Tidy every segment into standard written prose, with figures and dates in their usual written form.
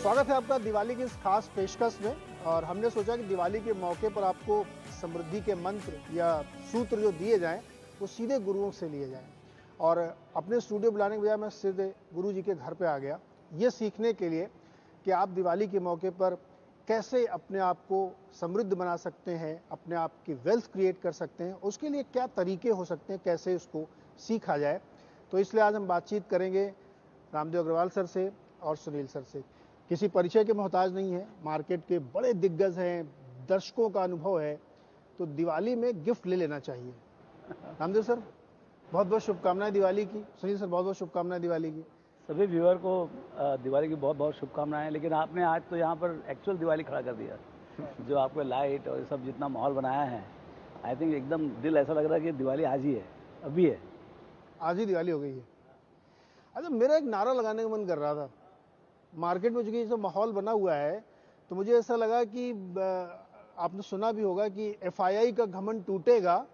स्वागत है आपका दिवाली की इस खास पेशकश में। और हमने सोचा कि दिवाली के मौके पर आपको समृद्धि के मंत्र या सूत्र जो दिए जाएं वो सीधे गुरुओं से लिए जाएं। और अपने स्टूडियो बुलाने के बजाय मैं सीधे गुरु जी के घर पे आ गया ये सीखने के लिए कि आप दिवाली के मौके पर कैसे अपने आप को समृद्ध बना सकते हैं, अपने आप की वेल्थ क्रिएट कर सकते हैं, उसके लिए क्या तरीके हो सकते हैं, कैसे उसको सीखा जाए। तो इसलिए आज हम बातचीत करेंगे रामदेव अग्रवाल सर से और सुनील सर से। किसी परिचय के मोहताज नहीं है, मार्केट के बड़े दिग्गज हैं, दर्शकों का अनुभव है, तो दिवाली में गिफ्ट ले लेना चाहिए। रामदेव सर बहुत बहुत शुभकामनाएं दिवाली की। सुनील सर बहुत बहुत शुभकामनाएं दिवाली की। सभी व्यूअर को दिवाली की बहुत बहुत शुभकामनाएं। लेकिन आपने आज तो यहाँ पर एक्चुअल दिवाली खड़ा कर दिया। जो आपको लाइट और ये सब जितना माहौल बनाया है, आई थिंक एकदम दिल ऐसा लग रहा है कि दिवाली आज ही है, अभी है, आज ही दिवाली हो गई है। अच्छा, मेरा एक नारा लगाने का मन कर रहा था। मार्केट में चूंकि जो माहौल बना हुआ है तो मुझे ऐसा लगा कि आपने सुना भी होगा कि एफआईआई का घमंड टूटेगा,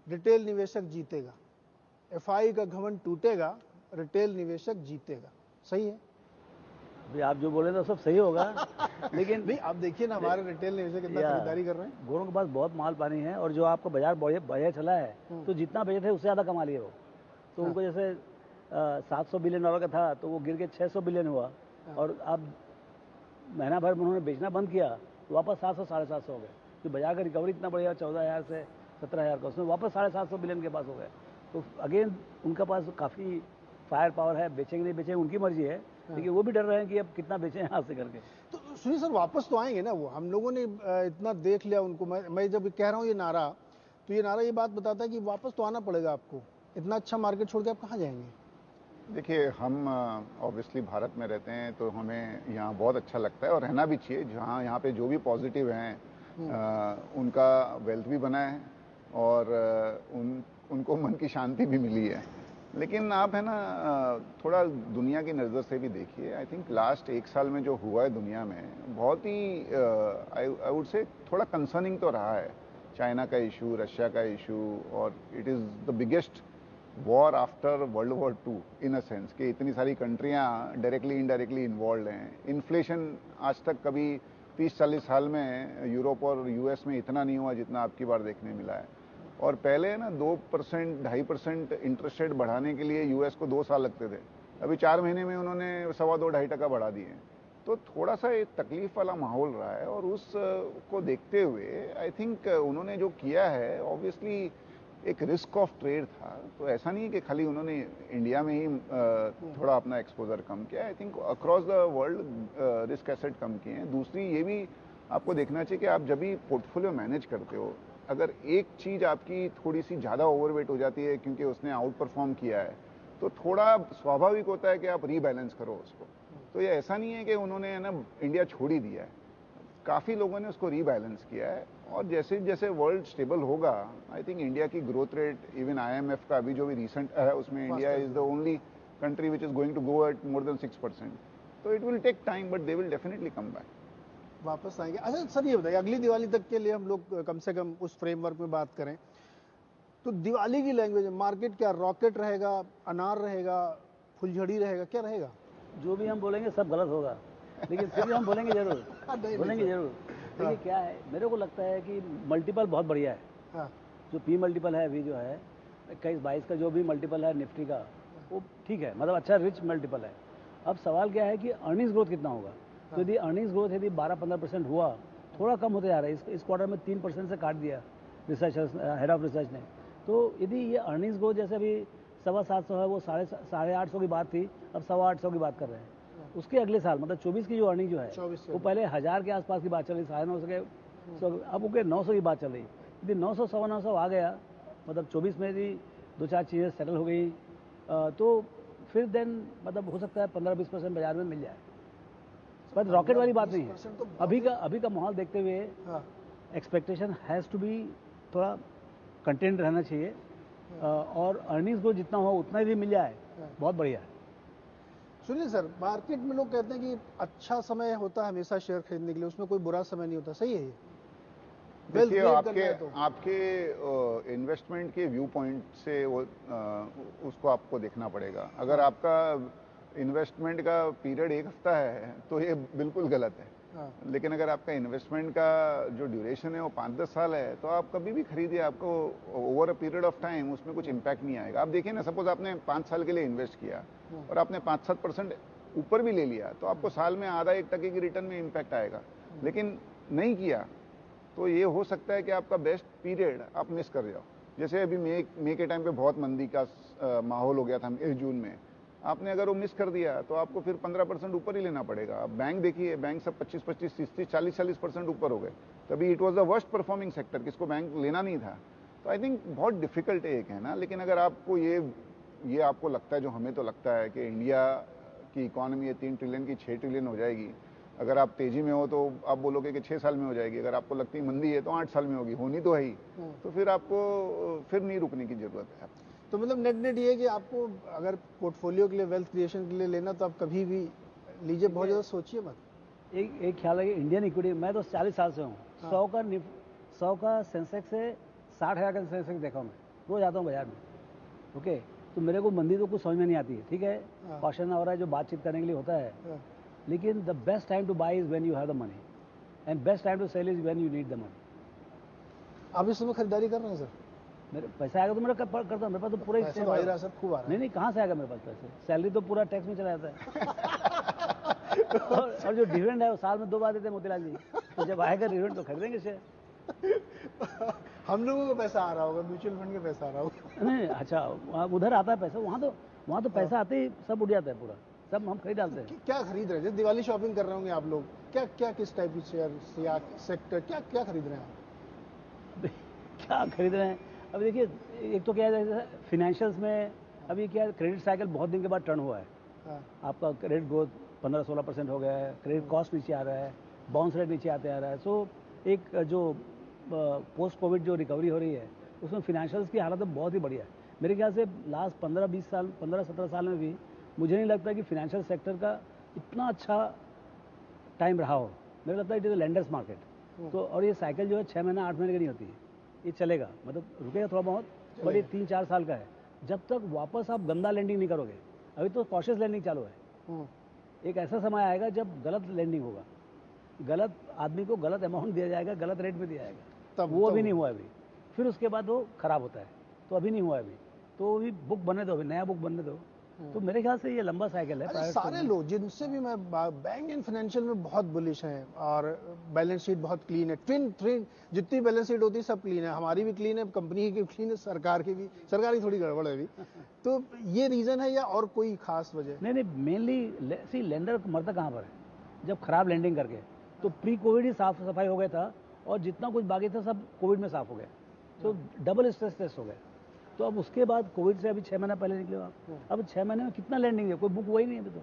रिटेल निवेशक जीतेगा। एफआईआई का घमंड टूटेगा, रिटेल निवेशक जीतेगा। सही है? अभी आप जो बोले तो सब सही होगा। लेकिन नहीं, आप देखिए ना हमारे रिटेल निवेशक कितना खरीदारी कर रहे हैं। गोरों के पास बहुत माल पानी है और जो आपका बाजार बढ़िया चला है तो जितना बजट है उससे ज़्यादा कमा लिए वो। तो उनको जैसे 700 बिलियन डॉलर का था तो वो गिर के 600 बिलियन हुआ। और अब महीना भर में उन्होंने बेचना बंद किया तो वापस 700 750 हो गए। तो बाजार का रिकवरी इतना बढ़िया 14,000 से 17,000 का, उसमें वापस 750 बिलियन के पास हो गए। तो अगेन उनका पास काफ़ी फायर पावर है, बेचेंगे नहीं बेचेंगे उनकी मर्जी है। लेकिन वो भी डर रहे हैं कि अब कितना बेचें हाथ से करके। तो सुनील सर वापस तो आएंगे ना वो? हम लोगों ने इतना देख लिया उनको। मैं जब कह रहा हूँ ये नारा, तो ये नारा ये बात बताता है कि वापस तो आना पड़ेगा आपको। इतना अच्छा मार्केट छोड़ के आप कहाँ जाएंगे? देखिए, हम ऑब्वियसली भारत में रहते हैं तो हमें यहाँ बहुत अच्छा लगता है और रहना भी चाहिए। जहाँ यहाँ पे जो भी पॉजिटिव हैं उनका वेल्थ भी बना है और उनको मन की शांति भी मिली है। लेकिन आप है ना थोड़ा दुनिया की नज़र से भी देखिए। आई थिंक लास्ट एक साल में जो हुआ है दुनिया में बहुत ही आई वुड से थोड़ा कंसर्निंग तो रहा है। चाइना का इशू, रशिया का इशू, और it is the biggest war after world war two in a sense कि इतनी सारी कंट्रियां डायरेक्टली इनडायरेक्टली इन्वॉल्व हैं। इन्फ्लेशन आज तक कभी 30-40 साल में यूरोप और यूएस में इतना नहीं हुआ जितना आपकी बार देखने मिला है। और पहले ना 2% 2.5% इंटरेस्ट रेट बढ़ाने के लिए यूएस को 2 साल लगते थे, अभी 4 महीने में उन्होंने 2.25-2.5% बढ़ा दिए। तो थोड़ा सा एक तकलीफ वाला माहौल रहा है और उस को देखते हुए आई थिंक उन्होंने जो किया है ऑब्वियसली एक रिस्क ऑफ ट्रेड था। तो ऐसा नहीं है कि खाली उन्होंने इंडिया में ही थोड़ा अपना एक्सपोजर कम किया। I think across the world risk asset कम किए हैं। दूसरी ये भी आपको देखना चाहिए कि आप जब भी पोर्टफोलियो मैनेज करते हो, अगर एक चीज़ आपकी थोड़ी सी ज़्यादा ओवरवेट हो जाती है क्योंकि उसने आउट परफॉर्म किया है तो थोड़ा स्वाभाविक होता है कि आप रीबैलेंस करो उसको। तो ये ऐसा नहीं है कि उन्होंने है ना इंडिया छोड़ ही दिया है, काफ़ी लोगों ने उसको रीबैलेंस किया है। और जैसे जैसे वर्ल्ड स्टेबल होगा आई थिंक इंडिया की ग्रोथ रेट, इवन आईएमएफ का अभी जो भी रिसेंट है उसमें India is the only country which is going to go at more than 6%। तो it will take time but they will definitely come back, वापस आएंगे। अच्छा सर ये बताइए, अगली दिवाली तक के लिए हम लोग कम से कम उस फ्रेमवर्क में बात करें तो दिवाली की लैंग्वेज में मार्केट क्या रॉकेट रहेगा, अनार रहेगा, फुलझड़ी रहेगा, क्या रहेगा? जो भी हम बोलेंगे सब गलत होगा, लेकिन फिर भी हम बोलेंगे जरूर। बोलेंगे जरूर। देखिए क्या है, मेरे को लगता है कि मल्टीपल बहुत बढ़िया है। हाँ, जो पी मल्टीपल है अभी जो है 21-22 का जो भी मल्टीपल है निफ्टी का, वो ठीक है, मतलब अच्छा रिच मल्टीपल है। अब सवाल क्या है कि अर्निंग्स ग्रोथ कितना होगा। तो यदि अर्निंग्स ग्रोथ यदि 12-15% हुआ, थोड़ा कम होते जा रहा है, इस क्वार्टर में 3% से काट दिया रिसर्चर्स, हेड ऑफ रिसर्च ने। तो यदि ये अर्निंग्स ग्रोथ जैसे अभी 725 है, वो 850 की बात थी, अब 825 की बात कर रहे हैं। उसके अगले साल मतलब 24 की जो अर्निंग जो है वो पहले 1000 के आसपास की बात चल रही, 950 के, अब ओके 900 की बात चल रही। यदि 900 950 आ गया, मतलब 24 में यदि 2-4 चीज़ें सेटल हो गई तो फिर देन मतलब हो सकता है 15-20% बाजार में मिल जाए। पर रॉकेट वाली बात नहीं है। अभी का माहौल देखते हुए एक्सपेक्टेशन हैज़ टू बी थोड़ा कंटेंट रहना चाहिए। और अर्निंग्स को जितना हो उतना ही मिल जाए बहुत बढ़िया है। सुनिए सर, मार्केट में लोग कहते हैं कि अच्छा समय होता है हमेशा शेयर खरीदने के लिए, उसमें कोई बुरा समय नहीं होता। सही है ये? देखिए आपके इन्वेस्टमेंट के व्यू पॉइंट से वो उसको आपको देखना पड़ेगा। अगर आपका इन्वेस्टमेंट का पीरियड 1 हफ्ता है तो ये बिल्कुल गलत है। हाँ, लेकिन अगर आपका इन्वेस्टमेंट का जो ड्यूरेशन है वो 5-10 साल है तो आप कभी भी खरीदिए, आपको over a period of time उसमें कुछ इम्पैक्ट नहीं आएगा। आप देखिए ना, सपोज आपने 5 साल के लिए इन्वेस्ट किया और आपने 5-7% ऊपर भी ले लिया तो आपको साल में आधा 1% की रिटर्न में इम्पैक्ट आएगा। लेकिन नहीं किया तो ये हो सकता है कि आपका बेस्ट पीरियड आप मिस कर जाओ। जैसे अभी मई के टाइम पे बहुत मंदी का माहौल हो गया था मई जून में, आपने अगर वो मिस कर दिया तो आपको फिर 15% ऊपर ही लेना पड़ेगा। अब बैंक देखिए, बैंक सब 25-25, 30-30, 40-40% ऊपर हो गए, तभी it was the worst performing sector, किसको बैंक लेना नहीं था। तो आई थिंक बहुत डिफिकल्ट है ये कहना। लेकिन अगर आपको ये आपको लगता है, जो हमें तो लगता है कि इंडिया की इकॉनमी 3 ट्रिलियन की 6 ट्रिलियन हो जाएगी, अगर आप तेजी में हो तो आप बोलोगे कि 6 साल में हो जाएगी, अगर आपको लगती है मंदी है तो 8 साल में होगी, होनी तो है ही। तो फिर आपको फिर नहीं रुकने की जरूरत है। तो मतलब नेट ये है कि आपको अगर पोर्टफोलियो के लिए, वेल्थ क्रिएशन के लिए लेना तो आप कभी भी लीजिए, बहुत ज़्यादा सोचिए मत। एक ख्याल है कि इंडियन इक्विटी, मैं तो 40 साल से हूँ, 100 का सेंसेक्स से 60,000 का सेंसेक्स देखा हूँ मैं, रोज आता हूँ बाजार में। ओके, तो मेरे को मंदी तो कुछ समझ में नहीं आती है, ठीक है, क्वेश्चन हो रहा है जो बातचीत करने के लिए होता है, लेकिन the best time to buy is when you have the money and best time to sell is when you need the money. आप इस समय खरीदारी कर रहे हैं सर? मेरे पैसा आएगा तो मेरा करता हूँ, मेरे पास तो पूरा पैसा तो आ ही रहा है सर, खूब आ रहा है। नहीं, कहाँ से आएगा मेरे पास पैसे? सैलरी तो पूरा टैक्स में चला जाता है। और जो डिविडेंड है वो साल में 2 बार देते हैं मोतीलाल जी, तो जब आएगा डिविडेंड तो खरीदेंगे शेयर। हम लोगों को पैसा आ रहा होगा, म्यूचुअल फंड का पैसा आ रहा होगा। नहीं, अच्छा, उधर आता है पैसा, वहाँ तो पैसा आते ही सब उड़ जाता है, पूरा सब हम खरीद डालते हैं। क्या खरीद रहे हैं? दिवाली शॉपिंग कर रहे होंगे आप लोग, क्या किस टाइप की शेयर या सेक्टर, क्या खरीद रहे हैं आप? अभी क्या खरीद रहे हैं? अभी देखिए, एक तो क्या है, फाइनेंशियल्स में अभी क्या है, क्रेडिट साइकिल बहुत दिन के बाद टर्न हुआ है। आपका क्रेडिट ग्रोथ 15-16% हो गया है, क्रेडिट कॉस्ट नीचे आ रहा है, बाउंस रेट नीचे आते आ रहा है। सो एक जो पोस्ट कोविड जो रिकवरी हो रही है उसमें फाइनेंशियल्स की हालत बहुत ही बढ़िया है। मेरे ख्याल से लास्ट 15-20 साल, 15-17 साल में भी मुझे नहीं लगता कि फाइनेंशियल सेक्टर का इतना अच्छा टाइम रहा हो। मेरे लगता है it is a lenders market. तो और ये साइकिल जो है 6 महीना 8 महीने की नहीं होती है, ये चलेगा, मतलब रुकेगा थोड़ा बहुत, बट ये 3-4 साल का है। जब तक वापस आप गंदा लैंडिंग नहीं करोगे, अभी तो कॉशियस लैंडिंग चालू है, एक ऐसा समय आएगा जब गलत लैंडिंग होगा, गलत आदमी को गलत अमाउंट दिया जाएगा, गलत रेट में दिया जाएगा, तब वो अभी नहीं हुआ अभी, फिर उसके बाद वो खराब होता है, तो अभी नहीं हुआ अभी, तो अभी बुक बनने दो, अभी नया बुक बनने दो। तो मेरे ख्याल से ये लंबा साइकिल है। सारे लोग जिनसे भी मैं बैंक एंड फाइनेंशियल में बहुत बुलिश हैं, और बैलेंस शीट बहुत क्लीन है, ट्विन जितनी बैलेंस शीट होती है सब क्लीन है, हमारी भी क्लीन है, कंपनी की क्लीन है, सरकार की भी, सरकार की थोड़ी गड़बड़ है अभी। तो ये रीजन है या और कोई खास वजह? नहीं, मेनली सी लेंडर मरता कहाँ पर है, जब खराब लैंडिंग करके। तो प्री कोविड ही साफ सफाई हो गया था, और जितना कुछ बाकी था सब कोविड में साफ हो गया, तो डबल स्ट्रेस टेस्ट हो गया। तो अब उसके बाद कोविड से अभी 6 महीना पहले निकले आप, अब 6 महीने में कितना लैंडिंग है, कोई बुक हुआ ही नहीं अभी तो।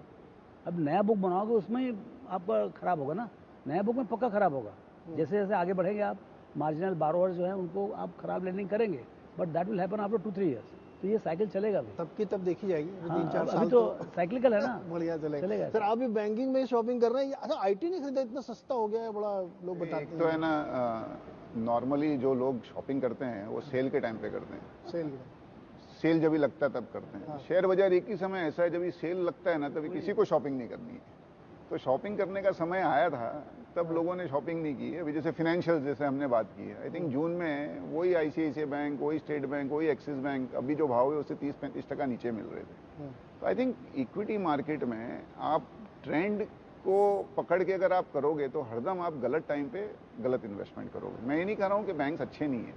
अब नया बुक बनाओगे उसमें ही आपका खराब होगा ना, नया बुक में पक्का खराब होगा। जैसे जैसे आगे बढ़ेंगे आप, मार्जिनल बारोअर्स जो है उनको आप खराब लैंडिंग करेंगे, but that will happen after 2-3 years. तो ये साइकिल चलेगा अभी, तब की तब देखी जाएगी। हाँ, 3-4 साल अभी तो साइक्लिकल है ना, बढ़िया चलेगा। सर आप भी बैंकिंग में शॉपिंग कर रहे हैं? अच्छा, आईटी नहीं खरीदा, इतना सस्ता हो गया है, बड़ा लोग बताते हैं। तो है ना, नॉर्मली जो लोग शॉपिंग करते हैं वो सेल के टाइम पे करते हैं, सेल जब भी लगता है तब करते हैं। शेयर बाजार एक ही समय ऐसा है जब ये सेल लगता है ना, तभी किसी को शॉपिंग नहीं करनी है। तो शॉपिंग करने का समय आया था तब लोगों ने शॉपिंग नहीं की है। अभी जैसे फाइनेंशियल, जैसे हमने बात की है, आई थिंक जून में वही आईसीआईसीआई बैंक, वही स्टेट बैंक, वही एक्सिस बैंक, अभी जो भाव है उससे 30-35% नीचे मिल रहे थे। तो आई थिंक इक्विटी मार्केट में आप ट्रेंड को पकड़ के अगर आप करोगे तो हरदम आप गलत टाइम पे गलत इन्वेस्टमेंट करोगे। मैं ये नहीं कह रहा हूँ कि बैंक्स अच्छे नहीं हैं,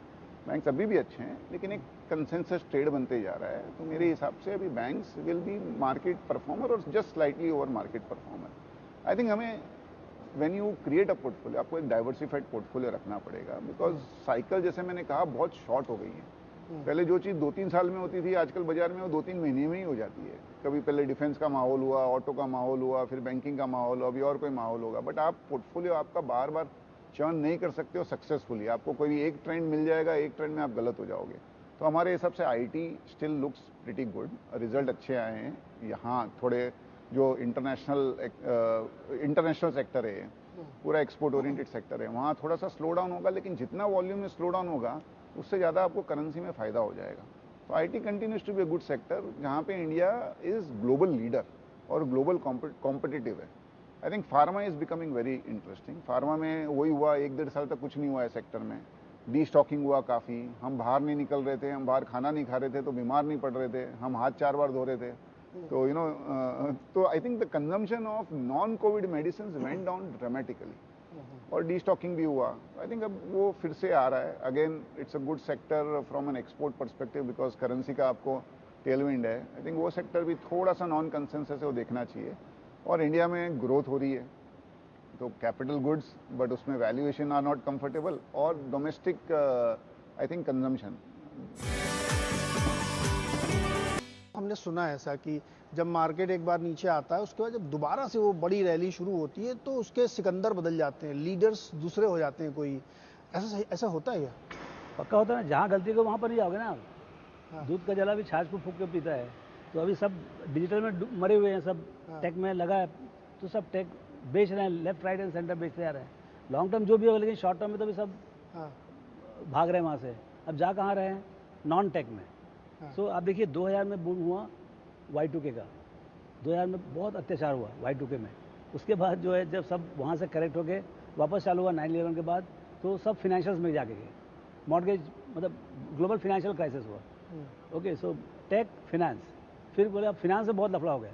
बैंक्स अभी भी अच्छे हैं, लेकिन एक कंसेंसस ट्रेड बनते जा रहा है। तो मेरे हिसाब से अभी banks will be market performer और just slightly over market performer. I think हमें when you create a portfolio, आपको एक डाइवर्सिफाइड पोर्टफोलियो रखना पड़ेगा, बिकॉज साइकिल जैसे मैंने कहा बहुत शॉर्ट हो गई है। पहले जो चीज़ 2-3 साल में होती थी, आजकल बाजार में वो 2-3 महीने में ही हो जाती है। कभी पहले डिफेंस का माहौल हुआ, ऑटो का माहौल हुआ, फिर बैंकिंग का माहौल, अभी और कोई माहौल होगा, बट आप पोर्टफोलियो आपका बार बार चर्न नहीं कर सकते हो सक्सेसफुली। आपको कोई एक ट्रेंड मिल जाएगा, एक ट्रेंड में आप गलत हो जाओगे। तो हमारे हिसाब से IT still looks pretty good, result अच्छे आए हैं। यहाँ थोड़े जो इंटरनेशनल सेक्टर है, पूरा एक्सपोर्ट ओरिएंटेड सेक्टर है, वहाँ थोड़ा सा स्लो डाउन होगा, लेकिन जितना वॉल्यूम में स्लो डाउन होगा उससे ज़्यादा आपको करेंसी में फ़ायदा हो जाएगा। तो IT continues to be a good sector, जहाँ पे इंडिया इज़ ग्लोबल लीडर और ग्लोबल कॉम्पिटिटिव है। I think pharma is becoming very interesting. Pharma में वही हुआ, 1-1.5 साल तक कुछ नहीं हुआ है सेक्टर में। डी स्टॉकिंग हुआ काफ़ी, हम बाहर नहीं निकल रहे थे, हम बाहर खाना नहीं खा रहे थे तो बीमार नहीं पड़ रहे थे, हम हाथ 4 बार धो रहे थे। तो तो I think the consumption of non Covid medicine went down dramatically और डी स्टॉकिंग भी हुआ। आई थिंक अब वो फिर से आ रहा है again. It's a good sector from an export perspective because currency का आपको टेलविंड है। आई थिंक वो सेक्टर भी थोड़ा सा नॉन कंसेंसस है वो देखना चाहिए। और इंडिया में ग्रोथ हो रही है तो कैपिटल गुड्स, बट उसमें वैल्यूएशन आर नॉट कंफर्टेबल, और डोमेस्टिक आई थिंक कंजम्पशन। हमने सुना है ऐसा कि जब मार्केट एक बार नीचे आता है उसके बाद जब दोबारा से वो बड़ी रैली शुरू होती है तो उसके सिकंदर बदल जाते हैं, लीडर्स दूसरे हो जाते हैं कोई। ऐसा होता है क्या? पक्का होता है ना, जहाँ गलती को वहाँ पर ही जाओगे ना आप। हाँ। दूध का जला भी छाछ को फूक के पीता है। तो अभी सब डिजिटल में मरे हुए हैं, सब हाँ। टेक में लगा है, तो सब टेक बेच रहे हैं, लेफ्ट राइट एंड सेंटर बेचते जा रहे हैं। लॉन्ग टर्म जो भी होगा, लेकिन शॉर्ट टर्म में तो भी सब हाँ। भाग रहे हैं वहाँ से। अब जा कहाँ रहे हैं? नॉन टेक में। हाँ। सो आप देखिए 2000 में बूम हुआ Y2K का, 2000 में बहुत अत्याचार हुआ Y2K में। उसके बाद जो है जब सब वहाँ से करेक्ट होके वापस चालू हुआ 9/11 के बाद, तो सब फाइनेंशियल्स में जाके गए। मॉर्गेज मतलब ग्लोबल फाइनेंशियल क्राइसिस हुआ। ओके, सो टेक फाइनेंस, फिर बोले अब फाइनेंस में बहुत लफड़ा हो गया।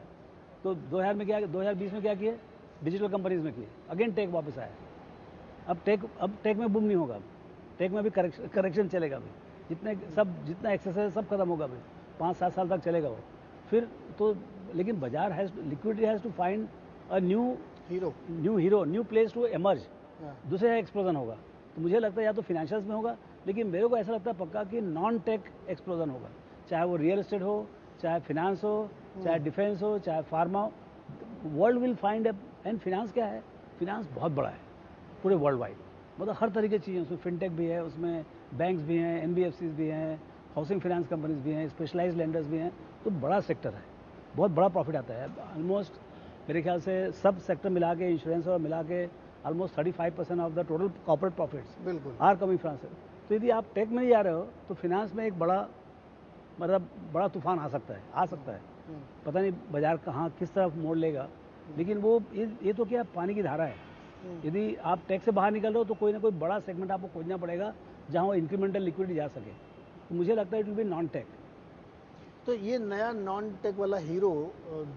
तो 2020 में क्या किए? डिजिटल कंपनीज में किए, अगेन टेक वापस आया। अब टेक में बूम नहीं होगा, अब टेक में भी करेक्शन चलेगा अभी। जितना एक्सेस है सब खत्म होगा अभी, 5-7 साल तक चलेगा वो। फिर तो लेकिन बाजार liquidity has to find a new hero, new place to emerge. दूसरे एक्सप्लोजन होगा। तो मुझे लगता है या तो फाइनेंशियल्स में होगा, लेकिन मेरे को ऐसा लगता है पक्का कि नॉन टेक एक्सप्लोजन होगा। चाहे वो रियल एस्टेट हो, चाहे फिनेंस हो, चाहे डिफेंस हो, चाहे फार्मा हो, world will find and finance क्या है? फिनेंस बहुत बड़ा है पूरे वर्ल्ड वाइड, मतलब हर तरीके की चीज़ें। उसमें फिनटेक भी है, उसमें बैंक्स भी हैं, NBFCs भी हैं, हाउसिंग फाइनेंस कंपनीज भी हैं, स्पेशलाइज्ड लेंडर्स भी हैं। तो बड़ा सेक्टर है, बहुत बड़ा प्रॉफिट आता है। ऑलमोस्ट मेरे ख्याल से सब सेक्टर मिला के, इंश्योरेंस और मिला के almost 35% of the total corporate profits बिल्कुल आर कमिंग फ्रॉम से। तो यदि आप टेक में नहीं जा रहे हो तो फिनेंस में एक बड़ा तूफान आ सकता है। पता नहीं बाजार कहाँ किस तरफ मोड़ लेगा, लेकिन वो ये तो क्या पानी की धारा है। यदि आप टैक्स से बाहर निकल रहे हो तो कोई ना कोई बड़ा सेगमेंट आपको खोजना पड़ेगा जहाँ वो इंक्रीमेंटल लिक्विडिटी जा सके। तो मुझे लगता है it will be non tech. तो ये नया नॉन टेक वाला हीरो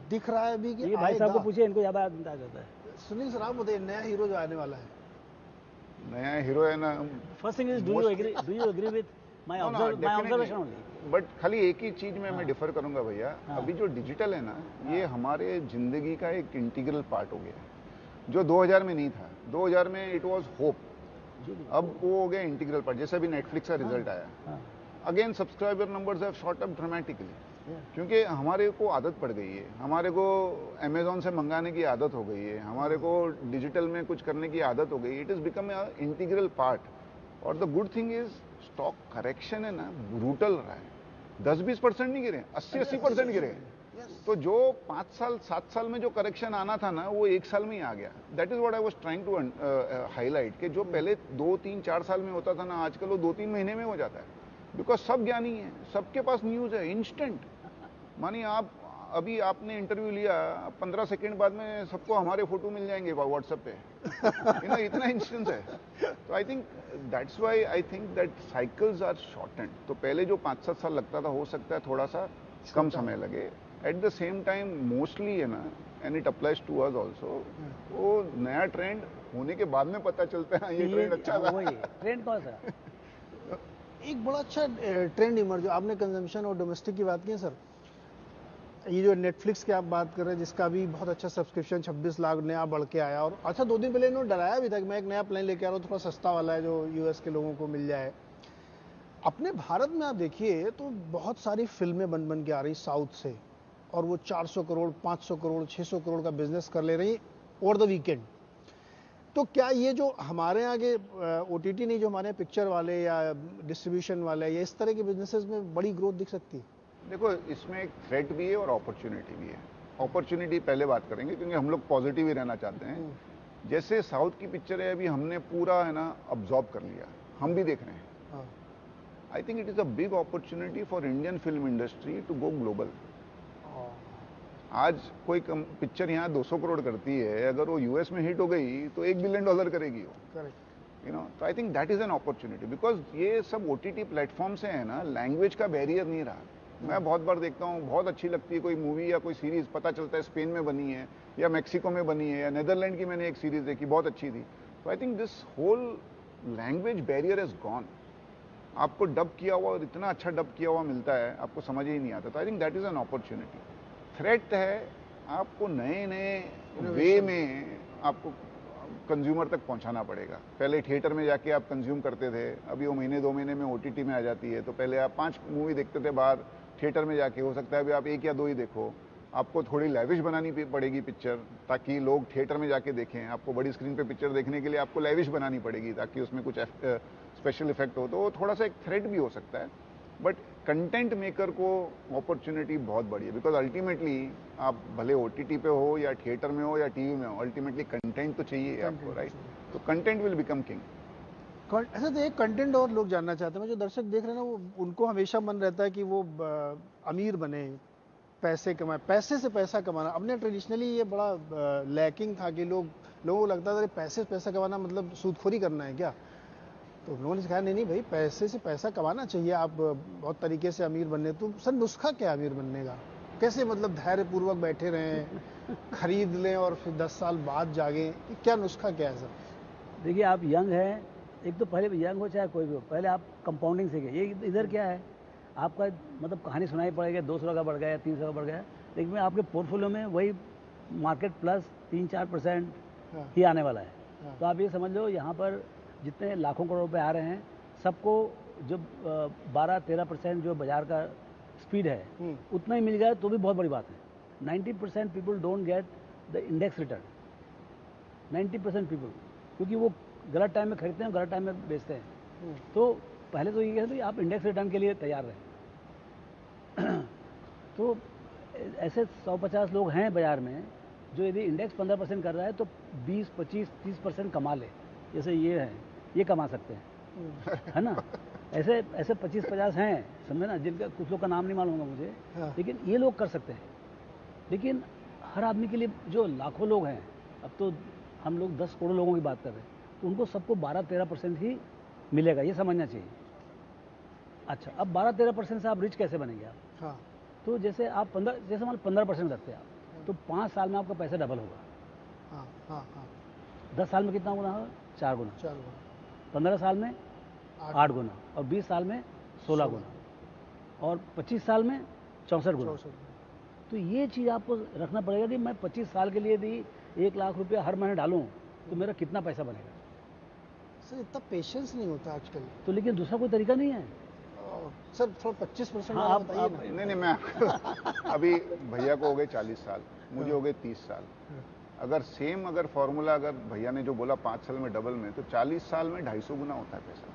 दिख रहा है अभी कि ये भाई साहब को पूछिए, इनको ज़्यादा अंदाज जाता है। सुनील सर आप बताइए, नया हीरो जो आने वाला है? नया हीरो है ना। First thing is do you agree with my observation only? But खाली एक ही चीज में मैं डिफर करूंगा भैया। अभी जो डिजिटल है ना, ये हमारे जिंदगी का एक इंटीग्रल पार्ट हो गया है, जो 2000 में नहीं था। 2000 में इट वाज होप, अब वो हो गया इंटीग्रल पार्ट। जैसे अभी नेटफ्लिक्स का रिजल्ट आया, again subscriber numbers have shot up dramatically, क्योंकि हमारे को आदत पड़ गई है, हमारे को अमेजोन से मंगाने की आदत हो गई है, हमारे को डिजिटल में कुछ करने की आदत हो गई। It is become a integral part. और the good thing is stock correction है ना, ब्रूटल रहा है। 10-20% नहीं गिरे, 80-80% गिरे। तो जो 5 साल 7 साल में जो करेक्शन आना था ना, वो 1 साल में ही आ गया। That is what I was trying to highlight, कि जो पहले 2-3-4 साल में होता था ना, आजकल वो 2-3 महीने में हो जाता है। बिकॉज सब ज्ञानी है, सबके पास न्यूज है इंस्टेंट। मानिए आप अभी आपने इंटरव्यू लिया, 15 सेकंड बाद में सबको हमारे फोटो मिल जाएंगे व्हाट्सएप पे। इतना इंस्टेंस है। तो I think that's why I think that cycles are shortened. तो पहले जो 5-7 साल लगता था, हो सकता है थोड़ा सा कम समय लगे। At the same time mostly है ना, and it applies to us also, वो नया ट्रेंड होने के बाद में पता चलता है ये ट्रेंड अच्छा था। ट्रेंड कौन सा? एक बड़ा अच्छा ट्रेंड इमर्ज, आपने कंजम्पशन और डोमेस्टिक की बात की है सर। ये जो नेटफ्लिक्स की आप बात कर रहे हैं, जिसका भी बहुत अच्छा सब्सक्रिप्शन 26 लाख नया बढ़ के आया, और अच्छा 2 दिन पहले इन्होंने डराया भी था कि मैं एक नया प्लान लेके आ रहा हूँ, थोड़ा सस्ता वाला है, जो US के लोगों को मिल जाए। अपने भारत में आप देखिए तो बहुत सारी फिल्में बन के आ रही साउथ से, और वो 400 करोड़ 500 करोड़ 600 करोड़ का बिजनेस कर ले रही ओवर द वीकेंड। तो क्या ये जो हमारे आगे OTT नहीं, जो हमारे पिक्चर वाले या डिस्ट्रीब्यूशन वाले या इस तरह के बिजनेसेस में बड़ी ग्रोथ दिख सकती है? देखो, इसमें एक थ्रेट भी है और अपॉर्चुनिटी भी है। अपॉर्चुनिटी पहले बात करेंगे, क्योंकि हम लोग पॉजिटिव ही रहना चाहते हैं। जैसे साउथ की पिक्चर है, अभी हमने पूरा है ना अब्जॉर्ब कर लिया, हम भी देख रहे हैं। I think it is a big opportunity for Indian film industry to go global. आज कोई पिक्चर यहाँ 200 करोड़ करती है, अगर वो यूएस में हिट हो गई तो $1 बिलियन करेगी वो, करेक्ट। You know. तो I think that is an opportunity, because ये सब ओटीटी प्लेटफॉर्म से है ना, लैंग्वेज का बैरियर नहीं रहा। मैं बहुत बार देखता हूँ, बहुत अच्छी लगती है कोई मूवी या कोई सीरीज, पता चलता है स्पेन में बनी है या मैक्सिको में बनी है या नेदरलैंड की मैंने एक सीरीज देखी, बहुत अच्छी थी। तो I think this whole language barrier is gone. आपको डब किया हुआ और इतना अच्छा डब किया हुआ मिलता है, आपको समझ ही नहीं आता। तो I think that is an opportunity. Threat है आपको नए नए वे में आपको कंज्यूमर तक पहुंचाना पड़ेगा। पहले थिएटर में जाके आप कंज्यूम करते थे, अभी वो महीने 2 महीने में ओटीटी में आ जाती है। तो पहले आप 5 मूवी देखते थे बाहर, थिएटर में जाके, हो सकता है अभी आप 1 या 2 ही देखो। आपको थोड़ी लैविश बनानी पड़ेगी पिक्चर, ताकि लोग थिएटर में जाके देखें। आपको बड़ी स्क्रीन पे पिक्चर देखने के लिए आपको लैविश बनानी पड़ेगी, ताकि उसमें कुछ स्पेशल इफेक्ट हो। तो वो थोड़ा सा एक थ्रेट भी हो सकता है, बट कंटेंट मेकर को अपॉर्चुनिटी बहुत बड़ी है। बिकॉज अल्टीमेटली आप भले ओटीटी पे हो या थिएटर में हो या टीवी में हो, अल्टीमेटली कंटेंट तो चाहिए आपको, राइट? तो कंटेंट विल बिकम किंग। ऐसा तो एक कंटेंट और लोग जानना चाहते हैं, जो दर्शक देख रहे हैं ना, वो उनको हमेशा मन रहता है कि वो अमीर बने, पैसे कमाए, पैसे से पैसा कमाना। अपने ट्रेडिशनली ये बड़ा लैकिंग था कि लोगों को लगता था पैसे से पैसा कमाना मतलब सूदखोरी करना है क्या। तो लोगों ने कहा नहीं भाई, पैसे से पैसा कमाना चाहिए, आप बहुत तरीके से अमीर बनने। तो सर नुस्खा क्या है अमीर बनने का? कैसे मतलब धैर्यपूर्वक बैठे रहें, खरीद लें और फिर 10 साल बाद जागें, क्या नुस्खा क्या है सर? देखिए, आप यंग हैं, एक तो पहले यंग हो चाहे कोई भी हो, पहले आप कंपाउंडिंग सीखें। ये इधर क्या है, आपका मतलब कहानी सुनाई पड़ेगा, 200 का बढ़ गया, 300 का बढ़ गया, लेकिन आपके पोर्टफोलियो में वही मार्केट प्लस 3-4% ही आने वाला है। तो आप ये समझ लो, यहाँ पर जितने लाखों करोड़ रुपए आ रहे हैं, सबको जो 12-13% जो बाजार का स्पीड है उतना ही मिल गया तो भी बहुत बड़ी बात है। 90% people don't get the index return, 90% people, क्योंकि वो गलत टाइम में खरीदते हैं, गलत टाइम में बेचते हैं। तो पहले तो ये कहते हैं आप इंडेक्स रिटर्न के लिए तैयार रहें। तो ऐसे 150 लोग हैं बाजार में, जो यदि इंडेक्स 15% कर रहा है तो 20, 25, 30% कमा ले, जैसे ये है, ये कमा सकते हैं, है ना। ऐसे 25-50 हैं, समझे ना, जिनका कुछ लोग का नाम नहीं मालूम होगा मुझे, लेकिन ये लोग कर सकते हैं। लेकिन हर आदमी के लिए जो लाखों लोग हैं, अब तो हम लोग 10 करोड़ लोगों की बात कर रहे हैं, तो उनको सबको 12-13% ही मिलेगा, ये समझना चाहिए। अच्छा, अब 12-13% से आप रिच कैसे बनेंगे आप? हाँ। तो जैसे आप 15% रखते हैं आप, तो 5 साल में आपका पैसा डबल होगा। हाँ हाँ हाँ। 10 साल में कितना गुना होगा? 4 गुना। 4 गुना। 15 साल में 8 गुना, और 20 साल में 16 गुना, और 25 साल में 64 गुना। तो ये चीज़ आपको रखना पड़ेगा कि मैं 25 साल के लिए यदि 1 लाख रुपया हर महीने डालूं तो मेरा कितना पैसा बनेगा। सर इतना पेशेंस नहीं होता आजकल। तो लेकिन दूसरा कोई तरीका नहीं है सर। थोड़ा 25% हाँ, वाला बताइए ना। नहीं, मैं अभी भैया को हो गए 40 साल, मुझे हो गए 30 साल। अगर फॉर्मूला अगर भैया ने जो बोला 5 साल में डबल में, तो 40 साल में 250 गुना होता है पैसा।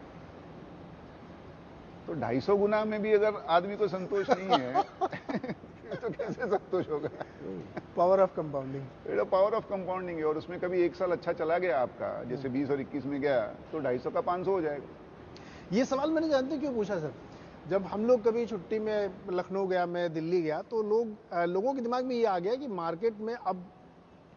तो 250 गुना में भी अगर आदमी को संतोष नहीं है तो कैसे संतोष होगा? Power of compounding. Power of compounding है। और उसमें कभी 1 साल अच्छा चला गया आपका, जैसे 20 और 21 में गया, तो 250 का 500 हो जाएगा। ये सवाल मैंने जानते क्यों पूछा सर? जब हम लोग कभी छुट्टी में लखनऊ गया, मैं दिल्ली गया, तो लोगों के दिमाग में ये आ गया कि मार्केट में अब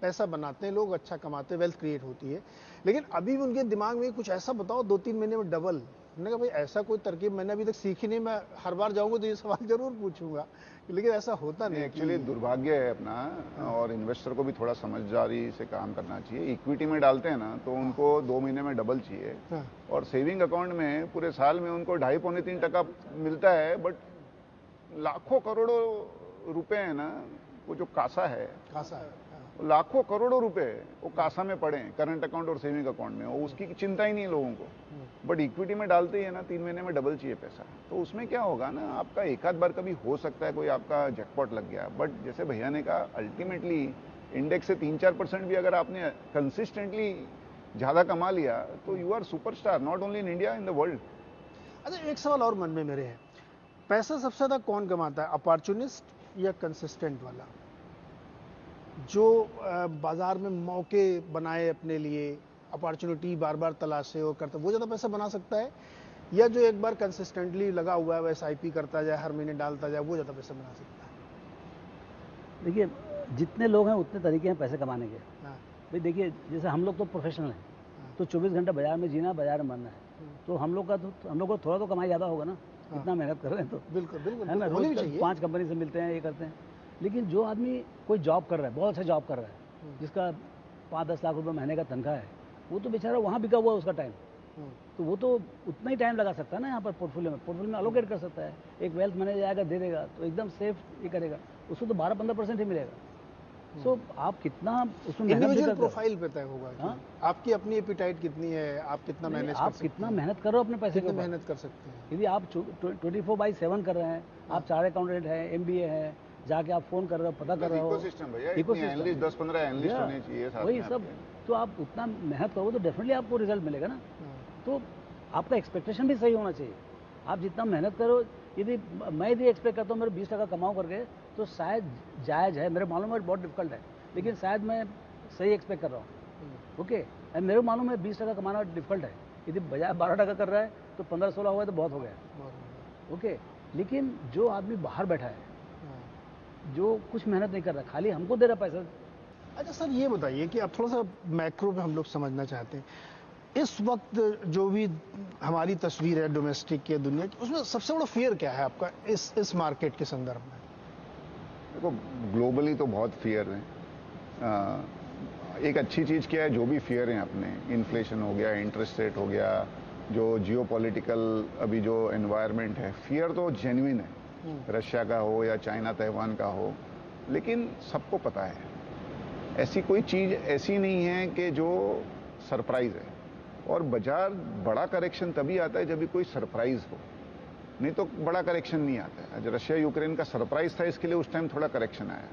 पैसा बनाते हैं लोग, अच्छा कमाते हैं, वेल्थ क्रिएट होती है, लेकिन अभी भी उनके दिमाग में कुछ ऐसा बताओ 2-3 महीने में डबल। मैंने कहा भाई ऐसा कोई तरकीब मैंने अभी तक सीखी नहीं, मैं हर बार जाऊंगा तो ये सवाल जरूर पूछूंगा, लेकिन ऐसा होता नहीं। एक्चुअली दुर्भाग्य है अपना, और इन्वेस्टर को भी थोड़ा समझदारी से काम करना चाहिए। इक्विटी में डालते हैं ना, तो उनको 2 महीने में डबल चाहिए, और सेविंग अकाउंट में पूरे साल में उनको 2.5-3% मिलता है, बट लाखों करोड़ों रुपए है ना, वो जो कासा है, लाखों करोड़ों रुपए वो कासा में पड़े हैं, करंट अकाउंट और सेविंग अकाउंट में, और उसकी चिंता ही नहीं है लोगों को। बट इक्विटी में डालते ही है ना, 3 महीने में डबल चाहिए पैसा। तो उसमें क्या होगा ना, आपका एक आध बार कभी हो सकता है कोई आपका जैकपॉट लग गया, बट जैसे भैया ने कहा, अल्टीमेटली इंडेक्स से 3-4% भी अगर आपने कंसिस्टेंटली ज्यादा कमा लिया, तो you are superstar, not only in India, in the world. अच्छा, एक सवाल और मन में मेरे है, पैसा सबसे ज्यादा कौन कमाता है, अपॉर्चुनिस्ट या कंसिस्टेंट वाला, जो बाजार में मौके बनाए अपने लिए, अपॉर्चुनिटी बार बार तलाशे और करता, वो ज़्यादा पैसा बना सकता है, या जो एक बार कंसिस्टेंटली लगा हुआ है, वो SIP करता जाए, हर महीने डालता जाए, वो ज़्यादा पैसा बना सकता है? देखिए, जितने लोग हैं उतने तरीके हैं पैसे कमाने के। हाँ, भाई देखिए, जैसे हम लोग तो प्रोफेशनल हैं, तो 24 घंटे बाजार में जीना, बाजार में मरना है। तो हम लोग को थोड़ा तो कमाई ज़्यादा होगा ना, इतना मेहनत कर रहे हैं तो, बिल्कुल बिल्कुल है ना। होनी भी रोज चाहिए। 5 कंपनी से मिलते हैं, ये करते हैं। लेकिन जो आदमी कोई जॉब कर रहा है, बहुत अच्छा जॉब कर रहा है, जिसका 5-10 लाख रुपए महीने का तनख्वाह है, वो तो बेचारा वहाँ बिका हुआ है उसका टाइम, तो वो तो उतना ही टाइम लगा सकता है ना यहाँ पर पोर्टफोलियो में अलोकेट कर सकता है। एक वेल्थ मैनेजर आएगा, दे देगा, तो एकदम सेफ ये करेगा, उसको तो 12-15% ही मिलेगा। सो आप कितना उसमें मेहनत भी इंडिविजुअल करते हो। प्रोफाइल पे तय होगा कि हाँ? आपकी अपनी एपिटाइट कितनी है, आप कितना नहीं, मैनेज कर आप सकते कितना हैं, मेहनत कर रहे हो अपने पैसे के कितनी ऊपर। मेहनत कर सकते हैं। यदि आप 24/7 कर रहे हैं, आप चार्ट अकाउंटेंट हैं, MBA है, जाके आप फोन कर रहे हो, पता कर रहे हो, इकोसिस्टम भैया, ecosystem। एनालिस्ट 10-15 एनालिस्ट Yeah, होने चाहिए साथ वही में सब। आपके। तो आप उतना मेहनत करोगे तो डेफिनेटली आपको रिजल्ट मिलेगा ना। हाँ, तो आपका एक्सपेक्टेशन भी सही होना चाहिए। आप जितना मेहनत करो, यदि मैं यदि एक्सपेक्ट करता हूँ मेरे 20 टका कमाऊँ करके, तो शायद जायज़ है, मेरे मालूम है बहुत डिफिकल्ट है, लेकिन शायद मैं सही एक्सपेक्ट कर रहा हूँ। ओके, एंड मेरे मालूम है 20 टका कमाना डिफिकल्ट है, यदि बजाय 12 टका कर रहा है तो 15-16 हुआ है तो बहुत हो गया। बहुत बढ़िया। ओके, लेकिन जो आदमी बाहर बैठा है, हाँ। जो कुछ मेहनत नहीं कर रहा, खाली हमको दे रहा पैसा। अच्छा सर, ये बताइए कि अब थोड़ा सा मैक्रो पे हम लोग समझना चाहते हैं, इस वक्त जो भी हमारी तस्वीर है डोमेस्टिक की दुनिया की, उसमें सबसे बड़ा फियर क्या है आपका इस मार्केट के संदर्भ में? देखो, ग्लोबली तो बहुत फियर है। एक अच्छी चीज़ क्या है, जो भी फियर हैं अपने, इन्फ्लेशन हो गया, इंटरेस्ट रेट हो गया, जो जियोपॉलिटिकल अभी जो एनवायरनमेंट है, फियर तो जेन्युइन है, रशिया का हो या चाइना ताइवान का हो, लेकिन सबको पता है ऐसी कोई चीज़ ऐसी नहीं है कि जो सरप्राइज है। और बाजार बड़ा करेक्शन तभी आता है जब भी कोई सरप्राइज हो, नहीं तो बड़ा करेक्शन नहीं आता है। आज रशिया यूक्रेन का सरप्राइज था, इसके लिए उस टाइम थोड़ा करेक्शन आया।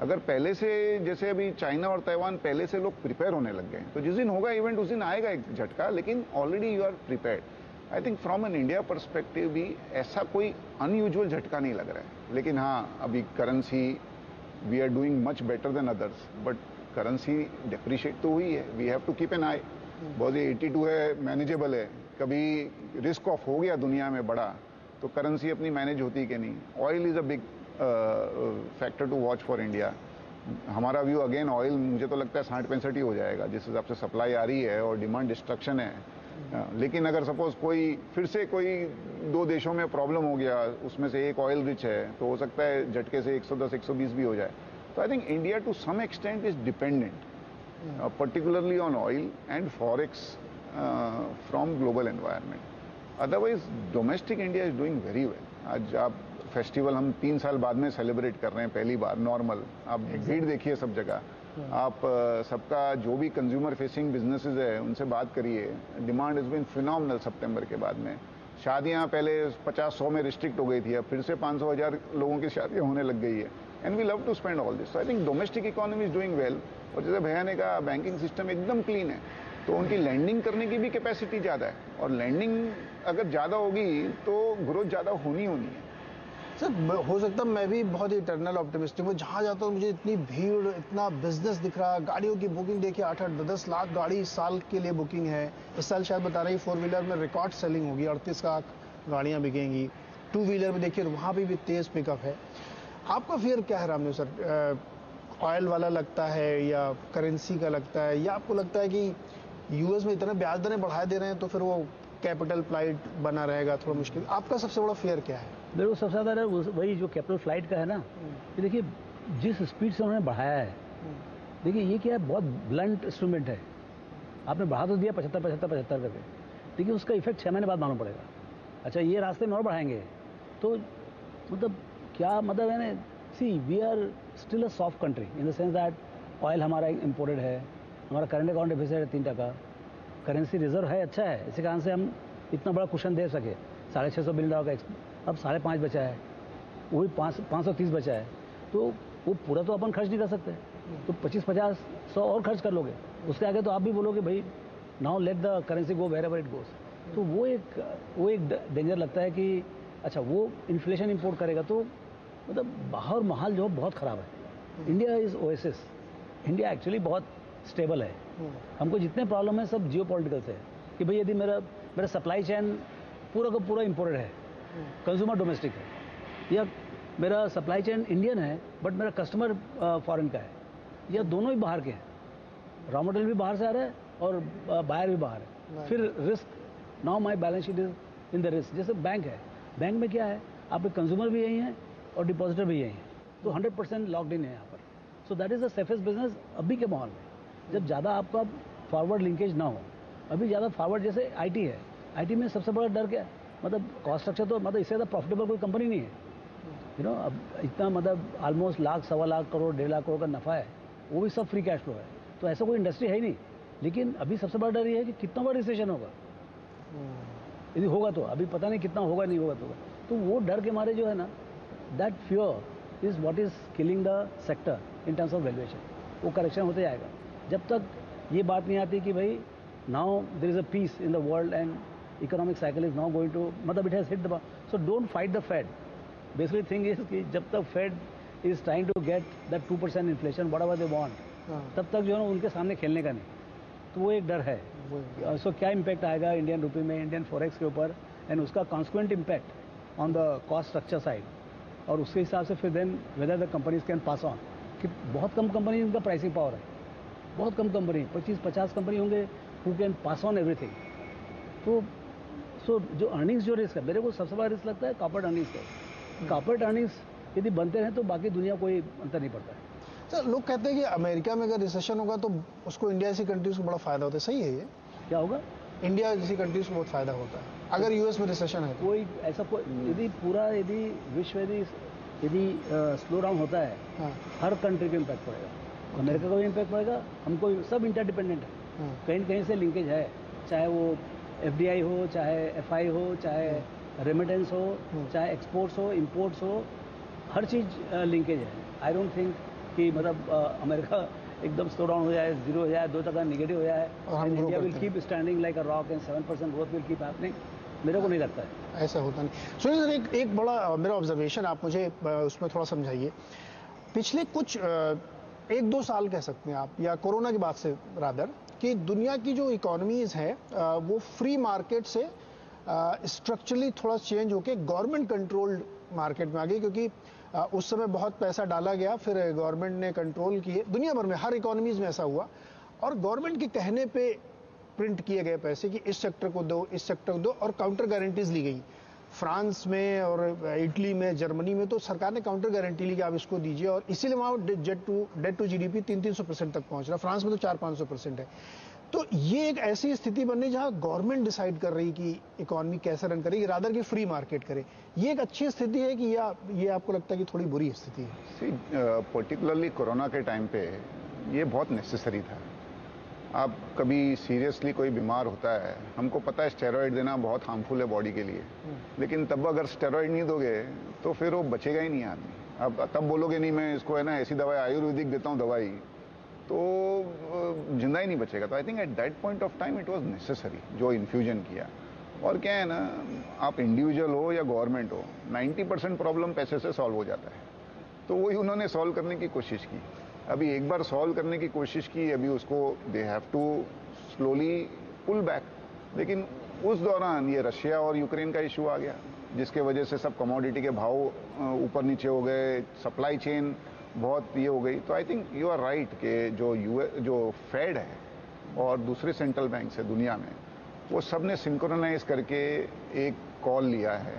अगर पहले से, जैसे अभी चाइना और ताइवान पहले से लोग प्रिपेयर होने लग गए, तो जिस दिन होगा इवेंट उस दिन आएगा एक झटका, लेकिन already you are prepared. I think from an India perspective भी ऐसा कोई अनयूजुअल झटका नहीं लग रहा है। लेकिन हाँ, अभी currency we are doing much better than others, but currency depreciate तो हुई है, we have to keep an eye. बहुत 82 है, मैनेजेबल है। कभी रिस्क ऑफ हो गया दुनिया में बड़ा, तो करेंसी अपनी मैनेज होती कि नहीं। Oil is a big factor to watch for India. हमारा व्यू अगेन ऑयल, मुझे तो लगता है 60-65 ही हो जाएगा, जिस हिसाब से सप्लाई आ रही है और डिमांड डिस्ट्रक्शन है। लेकिन अगर सपोज कोई फिर से कोई 2 देशों में प्रॉब्लम हो गया, उसमें से एक ऑयल रिच है, तो हो सकता है झटके से 110-120 भी हो जाए। तो I think India to some extent is dependent particularly on oil and forex from global environment. Otherwise, domestic India is doing very well. आज आप फेस्टिवल हम 3 साल बाद में सेलिब्रेट कर रहे हैं पहली बार नॉर्मल। आप भीड़ देखिए सब जगह। आप सबका जो भी कंज्यूमर फेसिंग बिजनेसेस है उनसे बात करिए, डिमांड इज बीन फिनोमिनल सितंबर के बाद में। शादियां पहले 50-100 में रिस्ट्रिक्ट हो गई थी, अब फिर से 500,000 लोगों की शादियां होने लग गई है। And we love to spend all this. I think domestic economy is doing well. और जैसे भैया ने कहा, बैंकिंग सिस्टम एकदम क्लीन है, तो उनकी लैंडिंग करने की भी कैपेसिटी ज़्यादा है, और लैंडिंग अगर ज़्यादा होगी तो ग्रोथ ज़्यादा होनी है। सर, हो सकता है मैं भी बहुत ही इटर्नल ऑप्टिमिस्टिक हूँ। जहाँ जाता हूँ मुझे इतनी भीड़, इतना बिजनेस दिख रहा है। गाड़ियों की बुकिंग देखिए, 8-10 लाख गाड़ी इस साल के लिए बुकिंग है। इस साल शायद बता रही 4 व्हीलर में रिकॉर्ड सेलिंग होगी, 38 लाख गाड़ियाँ बिकेंगी। 2 व्हीलर में देखिए वहाँ भी तेज़ पिकअप है। आपका फियर क्या है रामदेव सर? ऑयल वाला लगता है या करेंसी का लगता है, या आपको लगता है कि यूएस में इतने ब्याज दरें बढ़ा दे रहे हैं तो फिर वो कैपिटल फ्लाइट बना रहेगा थोड़ा मुश्किल? आपका सबसे बड़ा फियर क्या है? मेरे को सबसे ज़्यादा वही जो कैपिटल फ्लाइट का है ना, कि देखिए जिस स्पीड से उन्होंने बढ़ाया है, देखिए ये क्या है, बहुत ब्लंट इंस्ट्रूमेंट है। आपने बढ़ा तो दिया 75 करके, देखिए उसका इफेक्ट 6 महीने बाद मालूम पड़ेगा। अच्छा, ये रास्ते में और बढ़ाएंगे तो मतलब क्या मतलब है ना। See, we are still a soft country in the sense that oil हमारा इम्पोर्टेड है, हमारा करंट अकाउंट डिफिसिट है 3 टका, करेंसी रिजर्व है, अच्छा है, इसी कारण से हम इतना बड़ा कुशन दे सके। $650 बिलियन का अब 5.5 बचा है, वही 530 बचा है, तो वो पूरा तो अपन खर्च नहीं कर सकते, तो 25-50-100 और खर्च कर लोगे। उसके आगे तो आप भी बोलोगे भाई now let the currency go wherever it goes. तो वो एक डेंजर लगता है कि अच्छा वो इन्फ्लेशन इंपोर्ट करेगा तो मतलब बाहर माहौल जो बहुत ख़राब है। India is oasis, India actually बहुत स्टेबल है। हमको जितने प्रॉब्लम है सब जियोपॉलिटिकल से है कि भाई यदि मेरा सप्लाई चेन पूरा का पूरा इम्पोर्टेड है, कंज्यूमर डोमेस्टिक है, या मेरा सप्लाई चेन इंडियन है बट मेरा कस्टमर फॉरेन का है, या दोनों ही बाहर के हैं, रॉ मटेरियल भी बाहर से आ रहा है और बायर भी बाहर है। फिर risk, now my balance sheet is in the risk. जैसे बैंक है, बैंक में क्या है, आपके कंज्यूमर भी यही हैं और डिपॉजिटर भी यही हैं, तो 100% लॉक्ड इन है यहाँ पर। So that is the safest business अभी के माहौल में, जब ज़्यादा आपका फॉरवर्ड लिंकेज ना हो। अभी ज़्यादा फॉरवर्ड, जैसे आईटी है, आईटी में सबसे बड़ा डर क्या है, मतलब कॉस्ट स्ट्रक्चर तो मतलब इससे ज़्यादा प्रॉफिटेबल कोई कंपनी नहीं है। अब इतना मतलब ऑलमोस्ट लाख, सवा लाख करोड़, 1.5 लाख करोड़ का नफा है, वो भी सब फ्री कैश फ्लो है, तो ऐसा कोई इंडस्ट्री है ही नहीं। लेकिन अभी सबसे बड़ा डर ये है कि कितना बड़ा रिसेशन होगा, यदि होगा तो, अभी पता नहीं कितना होगा, नहीं होगा तो वो डर के मारे जो है ना, that fear is what is killing the sector in terms of valuation. वो करेक्शन होते जाएगा जब तक ये बात नहीं आती कि भाई now there is a peace in the world and economic cycle is now going to, मतलब it has hit the, so don't fight the Fed. Basically thing is कि जब तक Fed is trying to get that 2% inflation whatever they want, तब तक जो है ना उनके सामने खेलने का नहीं, तो वो एक डर है। सो क्या इम्पैक्ट आएगा इंडियन रुपी में, इंडियन फॉरेक्स के ऊपर, एंड उसका consequent impact on the cost structure side, और उसके हिसाब से फिर then whether the companies can pass on, कि बहुत कम कंपनी इनका प्राइसिंग पावर है, बहुत कम कंपनी, 25-50 कंपनी होंगे who can pass on everything. तो सो जो अर्निंग्स, जो रिस्क है, मेरे को सबसे बड़ा रिस्क लगता है कॉर्पोरेट अर्निंग्स का। कॉर्पोरेट अर्निंग्स यदि बनते हैं तो बाकी दुनिया कोई अंतर नहीं पड़ता है। सर, लोग कहते हैं कि अमेरिका में अगर रिसेशन होगा तो उसको इंडिया जैसी कंट्रीज को बड़ा फायदा होता है, सही है ये? क्या होगा? इंडिया जैसी कंट्रीज को बहुत फायदा होता है अगर यूएस में रिसेशन है तो। कोई ऐसा कोई, यदि पूरा यदि विश्व यदि स्लो डाउन होता है, हाँ, हर कंट्री को इम्पैक्ट पड़ेगा। अमेरिका को भी इम्पैक्ट पड़ेगा, हमको सब इंटरडिपेंडेंट है, कहीं न कहीं से लिंकेज है, चाहे वो एफडीआई हो, चाहे एफआई हो, चाहे रेमिटेंस हो, चाहे एक्सपोर्ट्स हो, इंपोर्ट्स हो, हर चीज़ लिंकेज है। आई डोंट थिंक कि मतलब अमेरिका एकदम स्लो डाउन हो जाए, 0 हो जाए, 2% नेगेटिव हो जाए, and India will keep standing like a rock and 7% growth will keep happening, मेरे को नहीं लगता है। ऐसा होता नहीं। सुनिए सर, एक बड़ा मेरा ऑब्जर्वेशन, आप मुझे उसमें थोड़ा समझाइए। पिछले कुछ 1-2 साल कह सकते हैं आप, या कोरोना के बाद से रादर, कि दुनिया की जो इकोनॉमीज है वो फ्री मार्केट से स्ट्रक्चरली थोड़ा चेंज होके गवर्नमेंट कंट्रोल्ड मार्केट में आ गई, क्योंकि उस समय बहुत पैसा डाला गया, फिर गवर्नमेंट ने कंट्रोल किए, दुनिया भर में हर इकोनॉमीज में ऐसा हुआ, और गवर्नमेंट के कहने पे प्रिंट किए गए पैसे कि इस सेक्टर को दो, इस सेक्टर को दो, और काउंटर गारंटीज ली गई। फ्रांस में और इटली में, जर्मनी में तो सरकार ने काउंटर गारंटी ली कि आप इसको दीजिए, और इसीलिए वहाँ डेट टू जीडीपी 300-300% तक पहुंच रहा। फ्रांस में तो 400-500% है। तो ये एक ऐसी स्थिति बन रही जहां गवर्नमेंट डिसाइड कर रही कि इकोनॉमी कैसे रन करेगी, रादर की फ्री मार्केट करे। ये एक अच्छी स्थिति है कि ये आपको लगता है कि थोड़ी बुरी स्थिति है? पर्टिकुलरली कोरोना के टाइम पे ये बहुत नेसेसरी था। आप कभी सीरियसली कोई बीमार होता है, हमको पता है स्टेरॉइड देना बहुत हार्मफुल है बॉडी के लिए, लेकिन तब अगर स्टेरॉइड नहीं दोगे तो फिर वो बचेगा ही नहीं आदमी। अब तब बोलोगे नहीं मैं इसको है ना ऐसी दवाई आयुर्वेदिक देता हूँ दवाई, तो जिंदा ही नहीं बचेगा। तो I think at that point of time it was necessary जो इन्फ्यूजन किया। और क्या है ना, आप इंडिविजुअल हो या गवर्नमेंट हो, 90% प्रॉब्लम पैसे से सॉल्व हो जाता है। तो वही उन्होंने सॉल्व करने की कोशिश की। अभी एक बार सॉल्व करने की कोशिश की, अभी उसको they have to slowly pull back. लेकिन उस दौरान ये रशिया और यूक्रेन का इशू आ गया, जिसके वजह से सब कमोडिटी के भाव ऊपर नीचे हो गए, सप्लाई चेन बहुत ये हो गई। तो I think you are right कि जो फेड है और दूसरे सेंट्रल बैंक है दुनिया में, वो सब ने सिंक्रोनाइज करके एक कॉल लिया है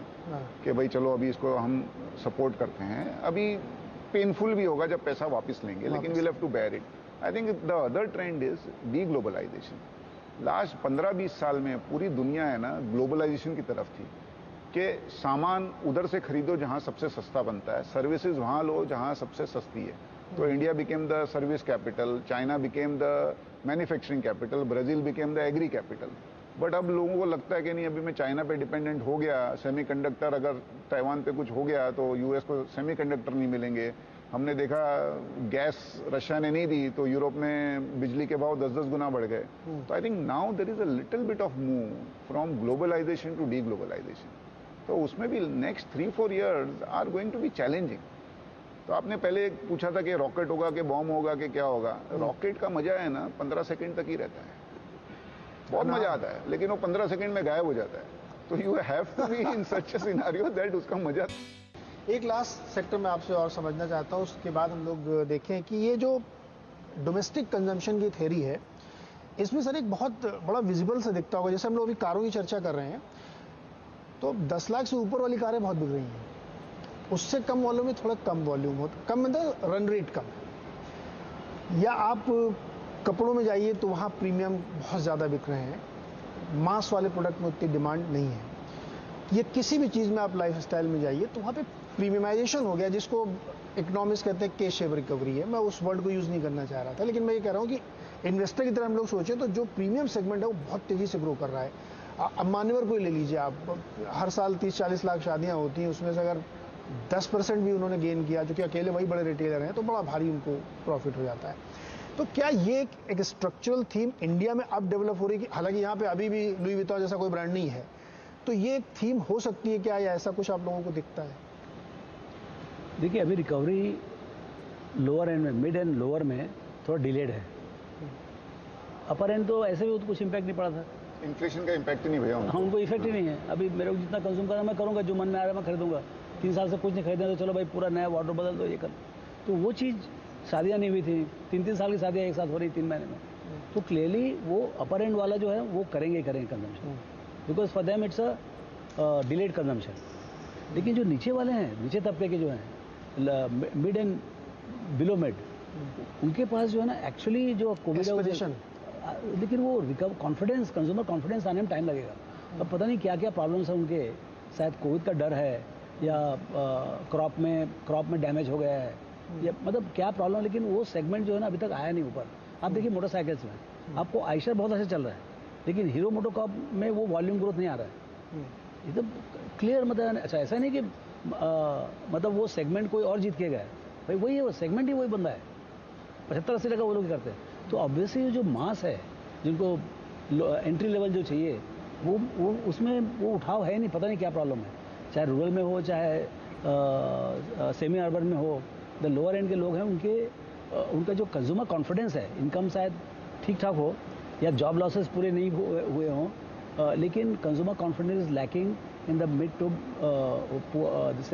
कि भाई चलो अभी इसको हम सपोर्ट करते हैं। अभी पेनफुल भी होगा जब पैसा वापस लेंगे, लेकिन we'll have to bear it. I think the other trend is deglobalization. Last 15-20 साल में पूरी दुनिया है ना ग्लोबलाइजेशन की तरफ थी, कि सामान उधर से खरीदो जहां सबसे सस्ता बनता है, सर्विसेज वहां लो जहां सबसे सस्ती है। तो India became the service capital, China became the manufacturing capital, Brazil became the agri capital. But अब लोगों को लगता है कि नहीं, अभी मैं चाइना पे डिपेंडेंट हो गया, सेमीकंडक्टर अगर ताइवान पे कुछ हो गया तो यूएस को सेमीकंडक्टर नहीं मिलेंगे। हमने देखा गैस रशिया ने नहीं दी तो यूरोप में बिजली के भाव 10-10 गुना बढ़ गए। तो I think now there is a little bit of move from globalization to deglobalization. तो उसमें भी next 3-4 years are going to be challenging. तो आपने पहले पूछा था कि रॉकेट होगा कि बॉम्ब होगा कि क्या होगा। रॉकेट का मजा है ना 15 सेकंड तक ही रहता है, बहुत मजा आता है, लेकिन वो 15 सेकंड में गायब हो जाता है। तो you have to be in such a scenario that उसका मजा। एक लास्ट सेक्टर में आपसे और समझना चाहता हूँ, उसके बाद हम लोग देखें कि ये जो डोमेस्टिक कंजम्पशन की थ्योरी है, इसमें सर एक बहुत बड़ा विजिबल से दिखता होगा। जैसे हम लोग अभी कारों की चर्चा कर रहे हैं, तो 10 लाख से ऊपर वाली कारें बहुत बिक रही हैं, उससे कम वालों में थोड़ा कम वॉल्यूम होता, कम मतलब रन रेट कम। या आप कपड़ों में जाइए तो वहाँ प्रीमियम बहुत ज़्यादा बिक रहे हैं, मास वाले प्रोडक्ट में उतनी डिमांड नहीं है। ये किसी भी चीज़ में आप लाइफ स्टाइल में जाइए तो वहाँ पे प्रीमियमाइजेशन हो गया, जिसको इकोनॉमिक्स कहते हैं, के शेप रिकवरी है। मैं उस वर्ड को यूज़ नहीं करना चाह रहा था, लेकिन मैं ये कह रहा हूँ कि इन्वेस्टर की तरह हम लोग सोचें तो जो प्रीमियम सेगमेंट है वो बहुत तेज़ी से ग्रो कर रहा है। अब मान्यवर को ले लीजिए आप, हर साल 30-40 लाख शादियाँ होती हैं, उसमें से अगर 10% भी उन्होंने गेन किया, जो कि अकेले वही बड़े रिटेलर हैं, तो बड़ा भारी उनको प्रॉफिट हो जाता है। तो क्या ये एक स्ट्रक्चरल थीम इंडिया में अब डेवलप हो रही है? हालांकि यहाँ पे अभी भी लुई विटॉन जैसा कोई ब्रांड नहीं है, तो ये एक थीम हो सकती है क्या, या ऐसा कुछ आप लोगों को दिखता है? देखिए, अभी रिकवरी लोअर एंड में, मिड एंड लोअर में थोड़ा डिलेड है। अपर एंड तो ऐसे भी कुछ इम्पैक्ट नहीं पड़ा था, इन्फ्लेशन का इम्पैक्ट ही नहीं भैया हाँ, उनको इफेक्ट ही नहीं है। अभी मेरे को जितना कंज्यूम करना मैं करूँगा, जो मन में आ रहा है मैं खरीदूंगा। 3 साल से कुछ नहीं खरीदा तो चलो भाई पूरा नया वार्डरोब बदल दो, ये कर। तो वो चीज़, शादियाँ नहीं हुई थी, 3-3 साल की शादियाँ एक साथ हो रही 3 महीने में, तो क्लियरली वो अपर एंड वाला जो है वो करेंगे consumption, because for them it's a delayed consumption. लेकिन जो नीचे वाले हैं, नीचे तबके के जो हैं, मिड एंड बिलो मिड, उनके पास जो है ना एक्चुअली जो कोविड, लेकिन वो रिकवर कॉन्फिडेंस, कंज्यूमर कॉन्फिडेंस आने में टाइम लगेगा। अब पता नहीं क्या क्या प्रॉब्लम्स हैं उनके, शायद कोविड का डर है, या क्रॉप में डैमेज हो गया है, या मतलब क्या प्रॉब्लम, लेकिन वो सेगमेंट जो है ना अभी तक आया नहीं ऊपर। आप देखिए मोटरसाइकिल्स में आपको आइशर बहुत अच्छा चल रहा है, लेकिन हीरो मोटोकॉर्प में वो वॉल्यूम ग्रोथ नहीं आ रहा है। ये तो क्लियर मतलब, अच्छा ऐसा नहीं कि मतलब वो सेगमेंट कोई और जीत के गया है, भाई वही है, वो सेगमेंट ही वही बंदा है, 75-80 टका वो लोग करते हैं। तो ऑब्वियसली जो मास है, जिनको एंट्री लेवल जो चाहिए, वो उसमें वो उठाव है नहीं, पता नहीं क्या प्रॉब्लम है, चाहे रूरल में हो, चाहे सेमी अर्बन में हो। द लोअर एंड के लोग हैं, उनका जो कंज्यूमर कॉन्फिडेंस है, इनकम शायद ठीक ठाक हो, या जॉब लॉसेस पूरे नहीं हुए हों, लेकिन consumer confidence is lacking in the mid to this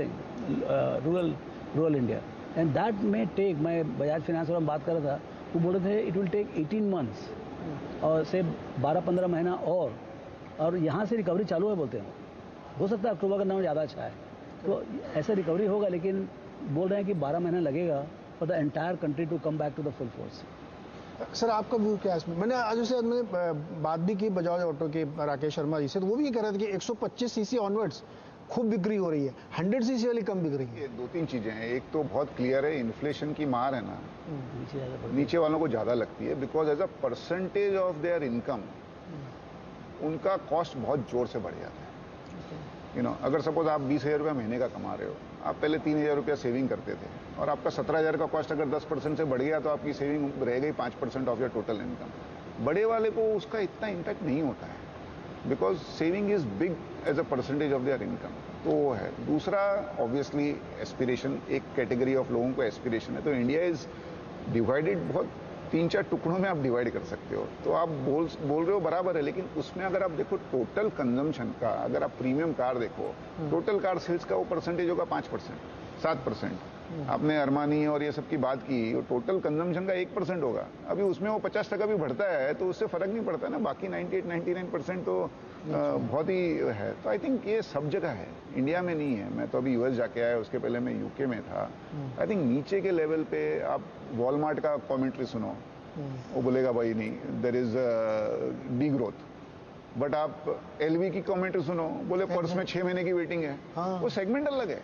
rural India, and that में टेक, मैं बजाज फाइनेंस में बात कर रहा था, वो बोल रहे थे इट विल टेक 18 मंथ्स, और से 12-15 महीना और यहाँ से रिकवरी चालू है बोलते हैं। हो सकता है अक्टूबर का नाम ज़्यादा अच्छा है, तो ऐसे रिकवरी होगा, लेकिन बोल रहे हैं कि 12 महीना लगेगा for the entire country to come back to the full force. Sir आपका व्यू क्या है इसमें? मैंने आज उससे बात भी की बजाज ऑटो के राकेश शर्मा जी से, तो वो भी ये कह रहे थे कि 125 सीसी ऑनवर्ड्स खूब बिक्री हो रही है, 100 सीसी वाली कम बिक रही है। ये 2-3 चीजें हैं। एक तो बहुत क्लियर है, इन्फ्लेशन की मार है ना, नीचे वालों को ज्यादा लगती है, because as a percentage of their income उनका कॉस्ट बहुत जोर से बढ़ जाता है। अगर सपोज आप 20,000 रुपया महीने का कमा रहे हो, आप पहले 3,000 रुपया सेविंग करते थे, और आपका 17,000 का कॉस्ट अगर 10% से बढ़ गया, तो आपकी सेविंग रह गई 5% ऑफ योर टोटल इनकम। बड़े वाले को उसका इतना इम्पैक्ट नहीं होता है, because saving is big as a percentage of their income. तो वो है। दूसरा, ऑब्वियसली एस्पिरेशन, एक कैटेगरी ऑफ लोगों को एस्पिरेशन है। तो इंडिया इज डिवाइडेड, बहुत 3-4 टुकड़ों में आप डिवाइड कर सकते हो। तो आप बोल रहे हो बराबर है, लेकिन उसमें अगर आप देखो टोटल कंजम्पशन का, अगर आप प्रीमियम कार देखो, टोटल कार सेल्स का वो परसेंटेज होगा 5%, 7%। आपने अरमानी और ये सब की बात की, और टोटल कंजम्पशन का 1% होगा। अभी उसमें वो 50% भी बढ़ता है तो उससे फर्क नहीं पड़ता ना, बाकी 98-99% तो बहुत ही है। तो आई थिंक ये सब जगह है, इंडिया में नहीं है। मैं तो अभी यूएस जाके आया, उसके पहले मैं यूके में था। आई थिंक नीचे के लेवल पे आप वॉलमार्ट का कॉमेंट्री सुनो, वो बोलेगा भाई नहीं, there is degrowth. But आप एलवी की कॉमेंट्री सुनो, बोले पर्स में 6 महीने की वेटिंग है। वो सेगमेंट अलग है।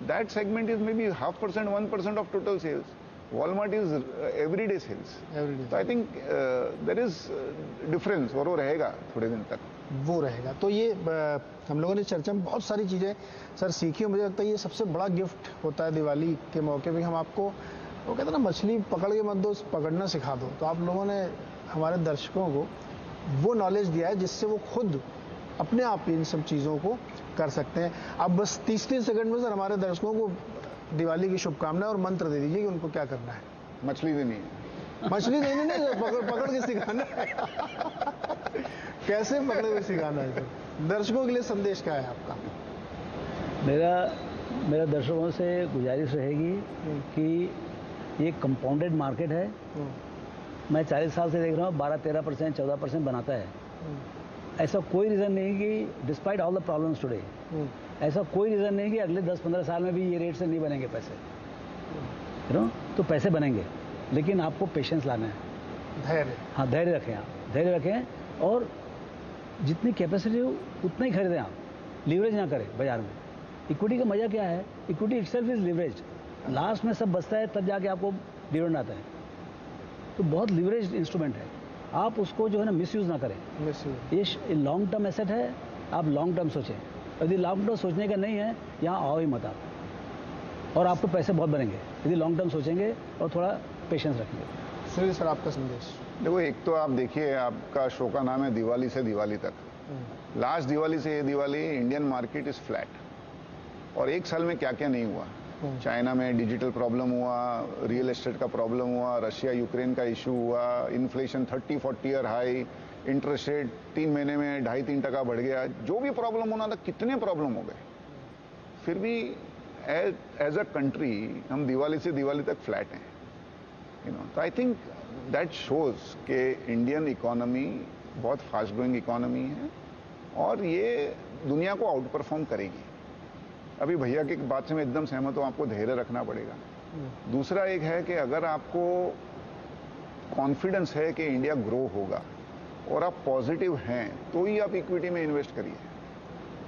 That segment is maybe 0.5%, 1% of total sales. Walmart is everyday sales. So I think there is difference, और वो रहेगा थोड़े दिन तक। वो रहेगा। तो ये हम लोगों ने चर्चा में बहुत सारी चीज़ें सर सीखी। मुझे लगता है ये सबसे बड़ा गिफ्ट होता है दिवाली के मौके पे। हम आपको, वो कहते हैं ना, मछली पकड़ के मत दो, पकड़ना सिखा दो। तो आप लोगों ने हमारे दर्शकों को वो नॉलेज दिया है जिससे वो खुद अपने आप इन सब चीज़ों को कर सकते हैं। अब बस 30 सेकंड में सर हमारे दर्शकों को दिवाली की शुभकामनाएं और मंत्र दे दीजिए कि उनको क्या करना है। मछली देनी है। मछली देनी नहीं, पकड़ के सिखाना है। कैसे पकड़े हुए सिखाना है सर? दर्शकों के लिए संदेश क्या है आपका? मेरा मेरे दर्शकों से गुजारिश रहेगी कि ये कंपाउंडेड मार्केट है। मैं 40 साल से देख रहा हूँ 12-13%, 14% बनाता है। ऐसा कोई रीज़न नहीं कि despite all the problems today, ऐसा कोई रीज़न नहीं कि अगले 10-15 साल में भी ये रेट से नहीं बनेंगे पैसे, यू नो। तो पैसे बनेंगे, लेकिन आपको पेशेंस लाना है, धैर्य। हाँ, धैर्य रखें, आप धैर्य रखें और जितनी कैपेसिटी हो उतना ही खरीदें आप, लीवरेज ना करें बाजार में। इक्विटी का मजा क्या है, equity itself is leverage, last में सब बचता है तब जाके आपको डिविडेंड आता है। तो बहुत लीवरेज इंस्ट्रूमेंट है, आप उसको जो है ना मिसयूज़ ना करें। ये लॉन्ग टर्म एसेट है, आप लॉन्ग टर्म सोचें। यदि लॉन्ग टर्म सोचने का नहीं है, यहाँ आओ ही मत आप, और आपको पैसे बहुत बनेंगे यदि लॉन्ग टर्म सोचेंगे और थोड़ा पेशेंस रखेंगे। सुनील सर, आपका संदेश। देखो, एक तो आप देखिए, आपका शो का नाम है दिवाली से दिवाली तक। लास्ट दिवाली से ये Diwali Indian market is flat, और एक साल में क्या क्या नहीं हुआ। चाइना में डिजिटल प्रॉब्लम हुआ, रियल एस्टेट का प्रॉब्लम हुआ, रशिया यूक्रेन का इशू हुआ, inflation 30-40 year high, interest rate 3 महीने में 2.5-3% बढ़ गया। जो भी प्रॉब्लम होना था, कितने प्रॉब्लम हो गए, फिर भी एज अ कंट्री हम दिवाली से दिवाली तक फ्लैट हैं, यू नो। तो आई थिंक दैट शोज कि इंडियन इकोनॉमी बहुत फास्ट ग्रोइंग इकोनॉमी है और ये दुनिया को आउट परफॉर्म करेगी। अभी भैया की बात से मैं एकदम सहमत हूँ, आपको धैर्य रखना पड़ेगा। दूसरा एक है कि अगर आपको कॉन्फिडेंस है कि इंडिया ग्रो होगा और आप पॉजिटिव हैं, तो ही आप इक्विटी में इन्वेस्ट करिए।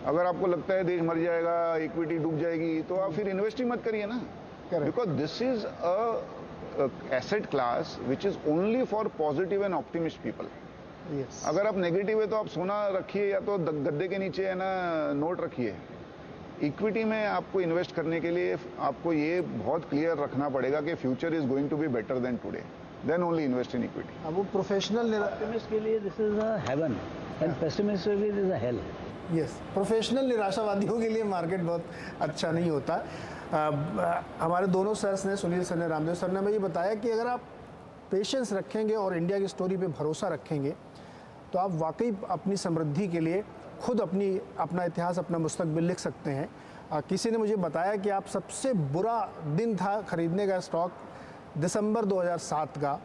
अगर आपको लगता है देश मर जाएगा, इक्विटी डूब जाएगी, तो आप फिर इन्वेस्ट ही मत करिए ना, because this is a asset class which is only for positive and optimist people. अगर आप नेगेटिव है तो आप सोना रखिए या तो गद्दे के नीचे है ना नोट रखिए। इक्विटी में आपको इन्वेस्ट करने के लिए आपको ये बहुत क्लियर रखना पड़ेगा कि future is going to be better than today, then only invest in equity. अब वो प्रोफेशनल ऑप्टिमिस्ट के लिए this is a heaven and pessimist के लिए this is a hell. Yes, professional निराशावादियों के लिए मार्केट बहुत अच्छा नहीं होता। हमारे दोनों सर्स ने, सुनील सर ने, रामदेव सर ने हमें ये बताया कि अगर आप पेशेंस रखेंगे और इंडिया की स्टोरी पे भरोसा रखेंगे तो आप वाकई अपनी समृद्धि के लिए खुद अपना इतिहास, अपना मुस्तकबिल लिख सकते हैं। किसी ने मुझे बताया कि आप सबसे बुरा दिन था खरीदने का स्टॉक दिसंबर 2007 का,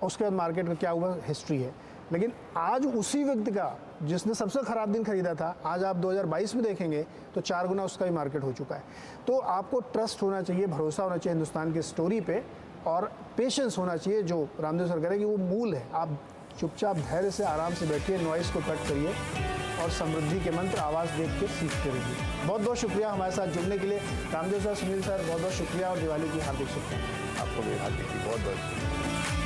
उसके बाद मार्केट में क्या हुआ हिस्ट्री है। लेकिन आज उसी व्यक्ति का जिसने सबसे ख़राब दिन खरीदा था, आज आप 2022 में देखेंगे तो 4 गुना उसका ही मार्केट हो चुका है। तो आपको ट्रस्ट होना चाहिए, भरोसा होना चाहिए हिंदुस्तान की स्टोरी पे, और पेशेंस होना चाहिए, जो रामदेव सर कह रहे हैं कि वो मूल है। आप चुपचाप धैर्य से आराम से बैठिए, नॉइज़ को कट करिए और समृद्धि के मंत्र आवाज़ देख के सीखते रहिए। बहुत बहुत शुक्रिया हमारे साथ जुड़ने के लिए रामदेव सर, सुनील सर, बहुत बहुत शुक्रिया और दिवाली की हार्दिक शुभकामनाएं। आपको भी हार्दिक बहुत बहुत